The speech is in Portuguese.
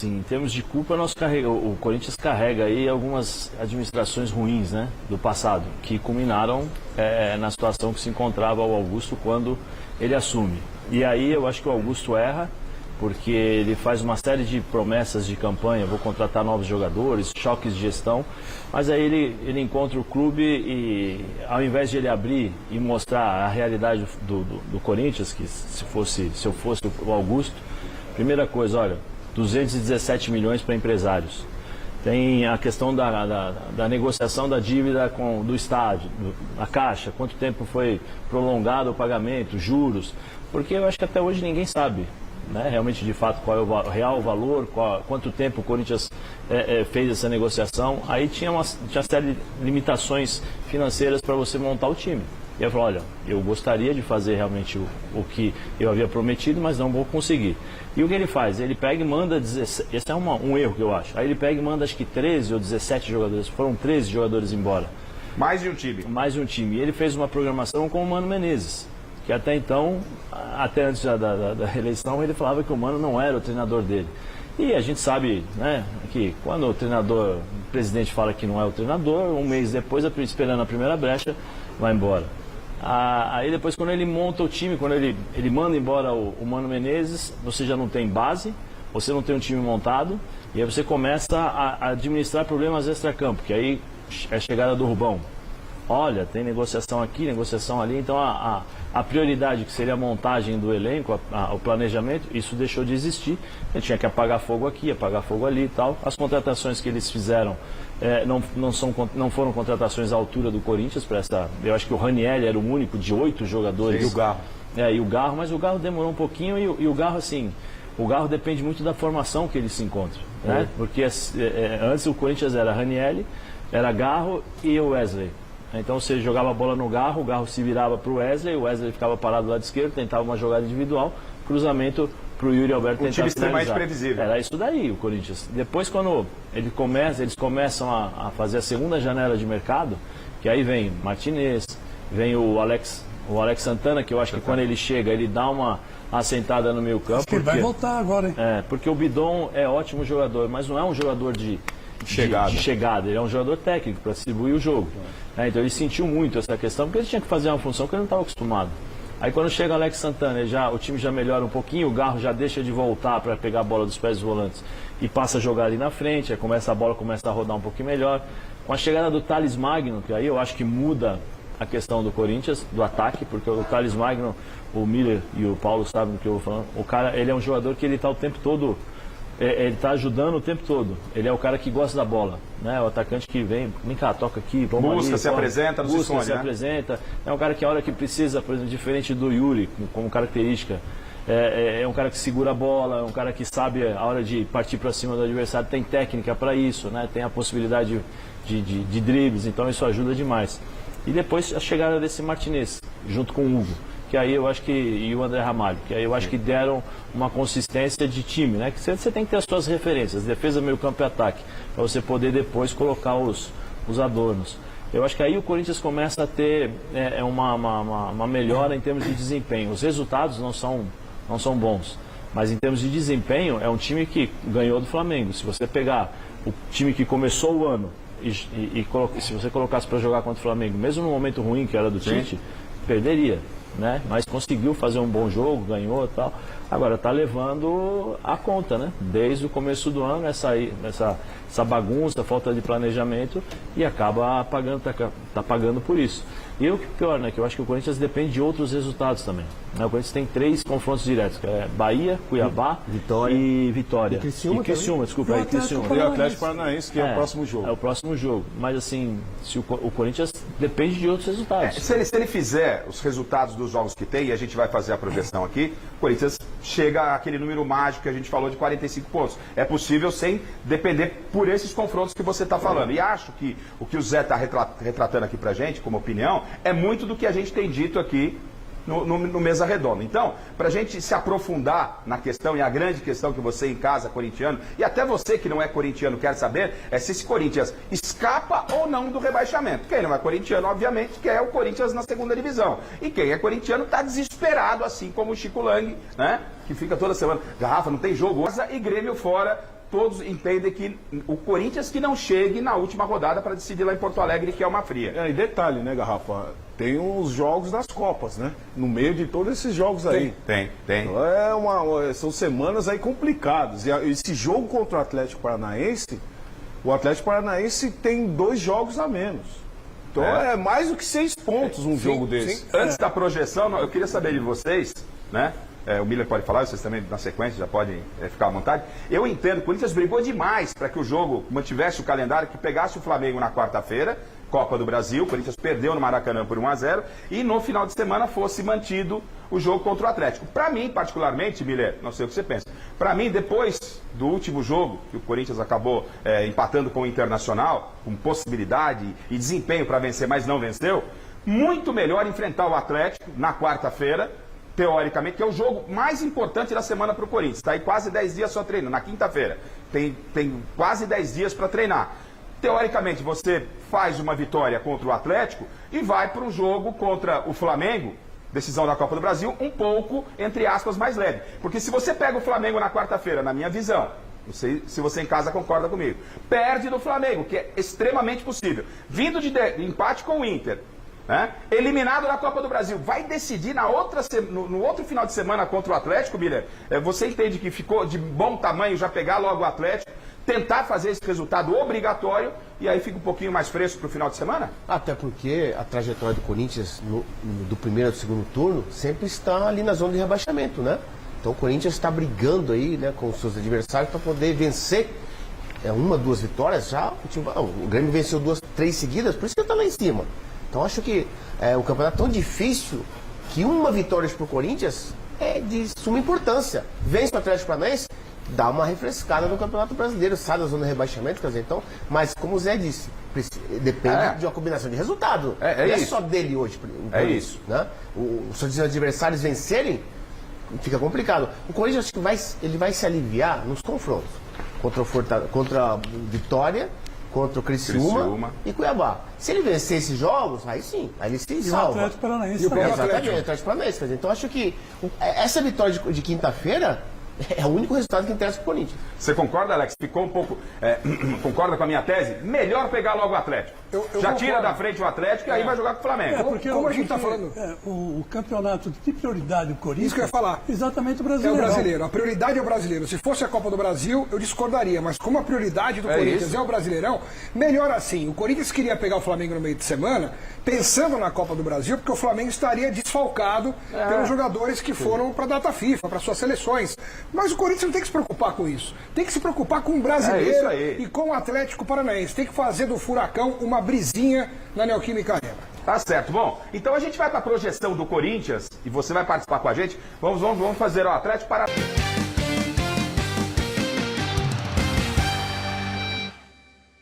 Em termos de culpa, o Corinthians carrega aí algumas administrações ruins, né, do passado, que culminaram na situação que se encontrava o Augusto quando ele assume. E aí eu acho que o Augusto erra, porque ele faz uma série de promessas de campanha, vou contratar novos jogadores, choques de gestão, mas aí ele encontra o clube e ao invés de ele abrir e mostrar a realidade do Corinthians, que se eu fosse o Augusto, primeira coisa, olha, 217 milhões para empresários. Tem a questão da negociação da dívida do estádio, a Caixa, quanto tempo foi prolongado o pagamento, juros, porque eu acho que até hoje ninguém sabe, né, realmente de fato qual é o real valor, quanto tempo o Corinthians fez essa negociação. Aí tinha uma série de limitações financeiras para você montar o time. E eu falo, olha, eu gostaria de fazer realmente o que eu havia prometido, mas não vou conseguir. E o que ele faz? Ele pega e manda 17, esse é um erro que eu acho. Aí ele pega e manda acho que 13 ou 17 jogadores, foram 13 jogadores embora. Mais de um time. Mais de um time. E ele fez uma programação com o Mano Menezes, que até então, até antes da eleição, ele falava que o Mano não era o treinador dele. E a gente sabe, né, que quando o presidente fala que não é o treinador, um mês depois, esperando a primeira brecha, vai embora. Aí depois, quando ele monta o time, quando ele manda embora o Mano Menezes, você já não tem base, você não tem um time montado, e aí você começa a administrar problemas extra-campo, que aí é a chegada do Rubão. Olha, tem negociação aqui, negociação ali, então a prioridade que seria a montagem do elenco, o planejamento, isso deixou de existir. Ele tinha que apagar fogo aqui, apagar fogo ali e tal. As contratações que eles fizeram não foram contratações à altura do Corinthians. Eu acho que o Ranieri era o único de 8 jogadores. E o Garro. E o Garro, mas o Garro demorou um pouquinho e o Garro, assim, o Garro depende muito da formação que ele se encontra, né? Porque antes o Corinthians era Ranieri, era Garro e o Wesley. Então você jogava a bola no Garro, o Garro se virava para o Wesley ficava parado do lado esquerdo, tentava uma jogada individual, cruzamento para o Yuri Alberto tentar finalizar. O time mais previsível. Era isso daí o Corinthians. Depois, quando eles começam a fazer a segunda janela de mercado, que aí vem Martinez, vem o Alex Santana, que eu acho que quando ele chega, ele dá uma assentada no meio campo. Acho que ele vai voltar agora, hein? Porque o Bidon é ótimo jogador, mas não é um jogador de chegada. Ele é um jogador técnico para distribuir o jogo. Então ele sentiu muito essa questão, porque ele tinha que fazer uma função que ele não estava acostumado. Aí quando chega o Alex Santana, o time já melhora um pouquinho, o Garro já deixa de voltar para pegar a bola dos pés dos volantes e passa a jogar ali na frente, aí a bola começa a rodar um pouquinho melhor. Com a chegada do Thales Magno, que aí eu acho que muda a questão do Corinthians, do ataque, porque o Thales Magno, o Miller e o Paulo sabem do que eu vou falando. O cara, ele é um jogador que ele está o tempo todo, ele está ajudando o tempo todo. Ele é o cara que gosta da bola, né? O atacante que vem cá, toca aqui, vamos busca, ali, se apresenta, não se esconde, se apresenta. É um cara que a hora que precisa, por exemplo, diferente do Yuri, como característica, é um cara que segura a bola, é um cara que sabe a hora de partir para cima do adversário, tem técnica para isso, né? Tem a possibilidade de dribles, então isso ajuda demais. E depois a chegada desse Martinez, junto com o Hugo, que aí eu acho e o André Ramalho, que aí eu acho que deram uma consistência de time, né? Que você tem que ter as suas referências, defesa, meio campo e ataque, para você poder depois colocar os adornos. Eu acho que aí o Corinthians começa a ter uma melhora em termos de desempenho. Os resultados não são bons, mas em termos de desempenho é um time que ganhou do Flamengo. Se você pegar o time que começou o ano e se você colocasse para jogar contra o Flamengo, mesmo no momento ruim que era do Tite, perderia, né? Mas conseguiu fazer um bom jogo, ganhou e tal. Agora está levando a conta, né? Desde o começo do ano, essa bagunça, falta de planejamento, e acaba tá pagando por isso. E o que pior, né? Que eu acho que o Corinthians depende de outros resultados também, né? O Corinthians tem 3 confrontos diretos, que é Bahia, Cuiabá e Vitória. E Criciúma, desculpa. E o Atlético Paranaense, que é o próximo jogo. É o próximo jogo. Mas assim, o Corinthians depende de outros resultados. Se ele fizer os resultados dos jogos que tem, e a gente vai fazer a projeção aqui, o Corinthians chega àquele número mágico que a gente falou de 45 pontos. É possível sem depender por esses confrontos que você está falando. E acho que o que o Zé está retratando aqui pra gente, como opinião, é muito do que a gente tem dito aqui no Mesa Redonda. Então, para a gente se aprofundar na questão, e a grande questão que você em casa, corintiano, e até você que não é corintiano quer saber, é se esse Corinthians escapa ou não do rebaixamento. Quem não é corintiano, obviamente, quer o Corinthians na segunda divisão. E quem é corintiano está desesperado, assim como o Chico Lang, né? Que fica toda semana, Garrafa, não tem jogo. E Grêmio fora, todos entendem que o Corinthians que não chegue na última rodada para decidir lá em Porto Alegre, que é uma fria. E detalhe, né, Garrafa? Tem os jogos das Copas, né? No meio de todos esses jogos aí. Tem. Então são semanas aí complicadas. E esse jogo contra o Atlético Paranaense, o Atlético Paranaense tem 2 jogos a menos. Então é mais do que 6 pontos um jogo desse. Antes da projeção, eu queria saber de vocês, né? O Miller pode falar, vocês também na sequência já podem ficar à vontade. Eu entendo que o Corinthians brigou demais para que o jogo mantivesse o calendário, que pegasse o Flamengo na quarta-feira, Copa do Brasil, o Corinthians perdeu no Maracanã por 1-0, e no final de semana fosse mantido o jogo contra o Atlético. Para mim, particularmente, Miller, não sei o que você pensa, para mim, depois do último jogo, que o Corinthians acabou empatando com o Internacional, com possibilidade e desempenho para vencer, mas não venceu, muito melhor enfrentar o Atlético na quarta-feira, teoricamente, que é o jogo mais importante da semana para o Corinthians. Está aí quase 10 dias só treinando, na quinta-feira. Tem quase 10 dias para treinar. Teoricamente, você faz uma vitória contra o Atlético e vai para um jogo contra o Flamengo, decisão da Copa do Brasil, um pouco, entre aspas, mais leve. Porque se você pega o Flamengo na quarta-feira, na minha visão, não sei se você em casa concorda comigo, perde do Flamengo, que é extremamente possível. Vindo de empate com o Inter, né? Eliminado da Copa do Brasil, vai decidir no outro final de semana contra o Atlético, Miller? Você entende que ficou de bom tamanho já pegar logo o Atlético, tentar fazer esse resultado obrigatório e aí fica um pouquinho mais fresco para o final de semana? Até porque a trajetória do Corinthians do primeiro ao segundo turno sempre está ali na zona de rebaixamento, né? Então o Corinthians está brigando aí, né, com os seus adversários para poder vencer 1, 2 vitórias já. O Grêmio venceu 2, 3 seguidas, por isso que ele está lá em cima. Então acho que o campeonato é tão difícil que uma vitória para o Corinthians é de suma importância. Vence o Atlético Paranaense, dá uma refrescada no Campeonato Brasileiro, sai da zona de rebaixamento, quer dizer, então, mas como o Zé disse, depende de uma combinação de resultado. Não é só dele hoje. Isso. Né? Os seus adversários vencerem, fica complicado. O Corinthians acho que ele vai se aliviar nos confrontos contra a Vitória, contra o Criciúma e Cuiabá. Se ele vencer esses jogos, aí sim, aí ele se salva. O Atlético Paranaense. Exatamente, o Atlético Paranaense. Então acho que essa vitória de quinta-feira é o único resultado que interessa para o Corinthians. Você concorda, Alex? Ficou um pouco... concorda com a minha tese? Melhor pegar logo o Atlético. Já tira da frente o Atlético e aí vai jogar com o Flamengo. Porque como a gente está falando... o campeonato de prioridade do Corinthians... Isso que eu ia falar. Exatamente o brasileiro. É o brasileiro. A prioridade é o brasileiro. Se fosse a Copa do Brasil, eu discordaria. Mas como a prioridade do Corinthians é o Brasileirão, melhor assim. O Corinthians queria pegar o Flamengo no meio de semana, pensando na Copa do Brasil, porque o Flamengo estaria desfalcado pelos jogadores que foram para a data FIFA, para suas seleções. Mas o Corinthians não tem que se preocupar com isso. Tem que se preocupar com o brasileiro e com o Atlético Paranaense. Tem que fazer do Furacão uma brisinha na Neoquímica Arena. Tá certo. Bom, então a gente vai para a projeção do Corinthians e você vai participar com a gente. Vamos fazer o Atlético Paranaense.